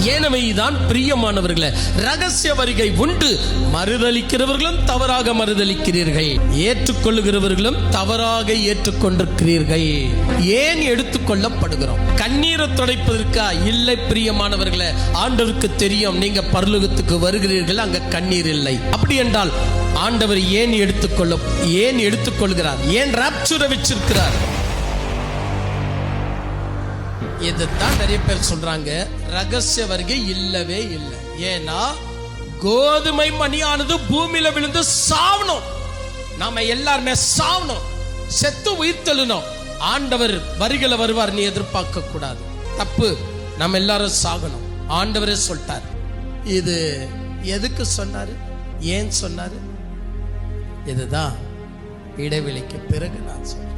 ஏனமைதான் பிரியமானவர்களே, ரகசிய வருகை உண்டு. மறுதலிக்கிறவர்களும் தவறாக மறுதலிக்கிறீர்கள், ஏற்றுக்கொள்ளுகிறவர்களும் தவறாக ஏற்றுக்கொண்டிருக்கிறீர்கள். ஏன் எடுத்துக்கொள்ளப்படுகிறோம்? கண்ணீரை துடைப்பதற்கா? இல்லை பிரியமானவர்களே, ஆண்டவருக்கு தெரியும் நீங்க பரலோகத்துக்கு வருகிறீர்கள், அங்க கண்ணீர் இல்லை. அப்படி என்றால் ஆண்டவர் ஏன் எடுத்துக்கொள்கிறார்? ஏன் ராப்சரை வச்சிருக்கிறார்? இதுதான் நிறைய பேர் சொல்றாங்க, ரகசிய வருகை இல்லவே இல்லை. ஏன்னா கோதுமை மணியானது பூமியில விழுந்து சாவணும், நாம எல்லாருமே சாவணும், செத்து உயிர்த்தெழணும். ஆண்டவர் வருகையில வருவார் நீ எதிர்பார்க்க கூடாது. தப்பு, நம்ம எல்லாரும் சாகணும். ஆண்டவரே சொல்லிட்டார். இது எதுக்கு சொன்னாரு? ஏன் சொன்னாரு? இதுதான் இடைவெளிக்கு பிறகு நான் சொன்னேன்.